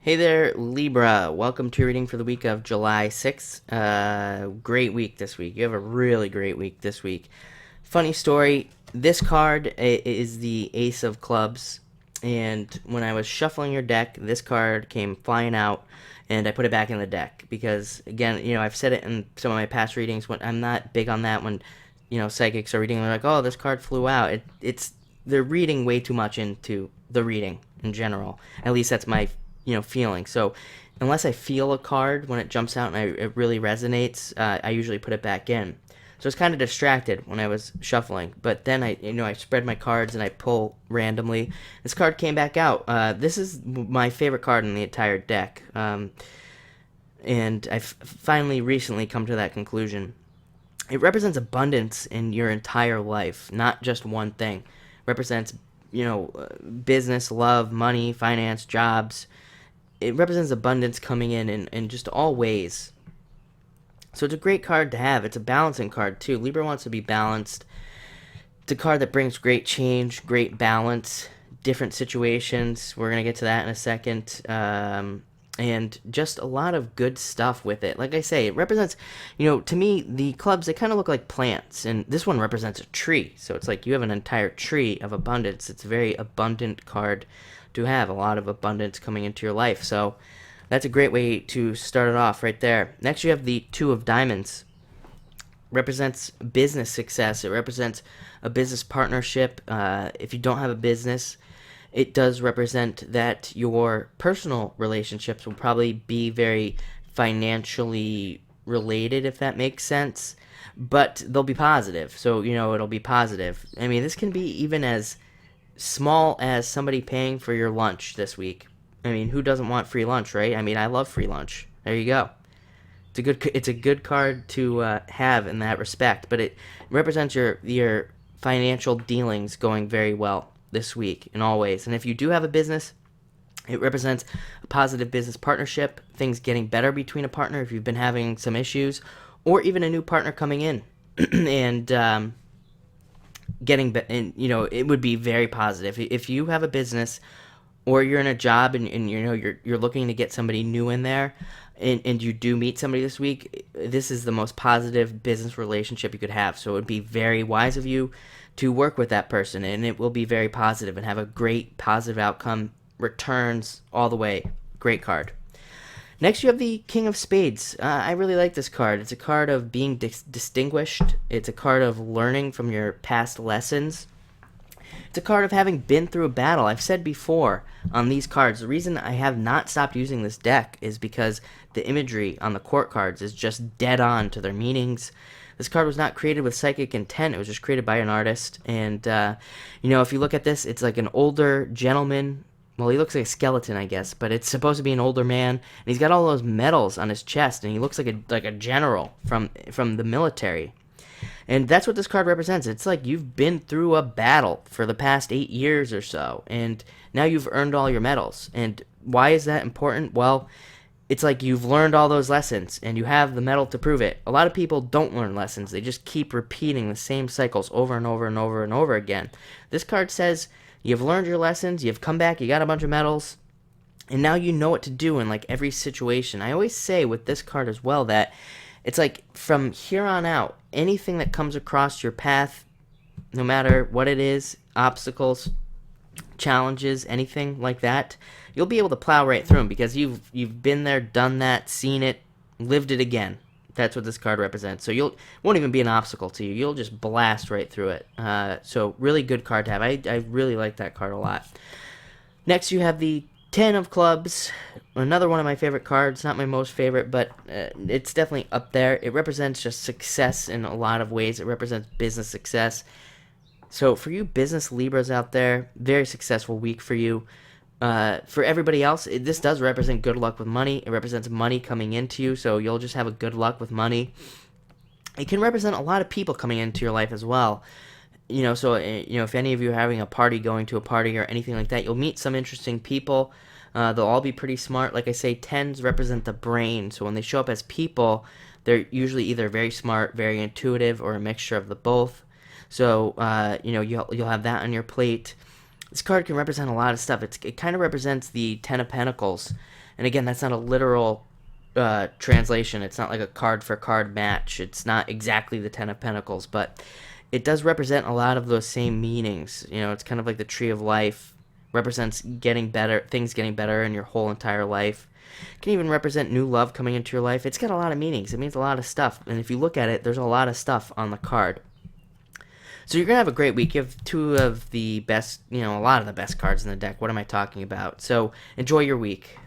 Hey there, Libra. Welcome to your reading for the week of July 6th. Great week this week. You have a really great week this week. Funny story, this card is the Ace of Clubs, and when I was shuffling your deck, this card came flying out, and I put it back in the deck because, again, I've said it in some of my past readings. When I'm not big on that when, psychics are reading, they're like, oh, this card flew out. They're reading way too much into the reading in general. At least that's my feeling. So unless I feel a card when it jumps out and it really resonates, I usually put it back in. So I was kind of distracted when I was shuffling, but then I spread my cards and I pull randomly. This card came back out. This is my favorite card in the entire deck, and I've finally recently come to that conclusion. It represents abundance in your entire life, not just one thing. It represents business, love, money, finance, jobs. It represents abundance coming in just all ways. So it's a great card to have. It's a balancing card too. Libra wants to be balanced. It's a card that brings great change, great balance, different situations. We're going to get to that in a second. And just a lot of good stuff with it. Like I say, it represents, to me, the clubs, they kind of look like plants. And this one represents a tree. So it's like you have an entire tree of abundance. It's a very abundant card to have, a lot of abundance coming into your life. So that's a great way to start it off right there. Next, you have the Two of Diamonds. Represents business success. It represents a business partnership. If you don't have a business, it does represent that your personal relationships will probably be very financially related, if that makes sense. But they'll be positive. So, it'll be positive. I mean, this can be even as small as somebody paying for your lunch this week. I mean, who doesn't want free lunch, right? I mean, I love free lunch. There you go. It's a good card to have in that respect, but it represents your financial dealings going very well this week in all ways. And if you do have a business, it represents a positive business partnership, things getting better between a partner if you've been having some issues, or even a new partner coming in and it would be very positive if you have a business or you're in a job and you're looking to get somebody new in there, and you do meet somebody this week. This is the most positive business relationship you could have. So it would be very wise of you to work with that person, and it will be very positive and have a great positive outcome, returns all the way. Great card. Next, you have the King of Spades. I really like this card. It's a card of being distinguished. It's a card of learning from your past lessons. It's a card of having been through a battle. I've said before on these cards, the reason I have not stopped using this deck is because the imagery on the court cards is just dead on to their meanings. This card was not created with psychic intent. It was just created by an artist. And, if you look at this, it's like an older gentleman. Well, he looks like a skeleton, I guess, but it's supposed to be an older man, and he's got all those medals on his chest, and he looks like a general from the military. And that's what this card represents. It's like you've been through a battle for the past 8 years or so, and now you've earned all your medals. And why is that important? Well, it's like you've learned all those lessons, and you have the medal to prove it. A lot of people don't learn lessons. They just keep repeating the same cycles over and over and over and over again. This card says you've learned your lessons, you've come back, you got a bunch of medals, and now you know what to do in like every situation. I always say with this card as well that it's like from here on out, anything that comes across your path, no matter what it is, obstacles, challenges, anything like that, you'll be able to plow right through them because you've been there, done that, seen it, lived it again. That's what this card represents. So won't even be an obstacle to you. You'll just blast right through it. So really good card to have. I really like that card a lot. Next, you have the Ten of Clubs. Another one of my favorite cards. Not my most favorite, but it's definitely up there. It represents just success in a lot of ways. It represents business success. So for you business Libras out there, very successful week for you. For everybody else, this does represent good luck with money. It represents money coming into you, so you'll just have a good luck with money. It can represent a lot of people coming into your life as well. If any of you are having a party, going to a party or anything like that, you'll meet some interesting people. They'll all be pretty smart. Like I say, tens represent the brain, so when they show up as people, they're usually either very smart, very intuitive, or a mixture of the both. So, you'll have that on your plate. This card can represent a lot of stuff. It kind of represents the Ten of Pentacles, and again, that's not a literal translation. It's not like a card for card match. It's not exactly the Ten of Pentacles, but it does represent a lot of those same meanings. You know, it's kind of like the Tree of Life represents getting better, things getting better in your whole entire life. It can even represent new love coming into your life. It's got a lot of meanings. It means a lot of stuff, and if you look at it, there's a lot of stuff on the card. So you're gonna have a great week. You have two of the best, a lot of the best cards in the deck. What am I talking about? So enjoy your week.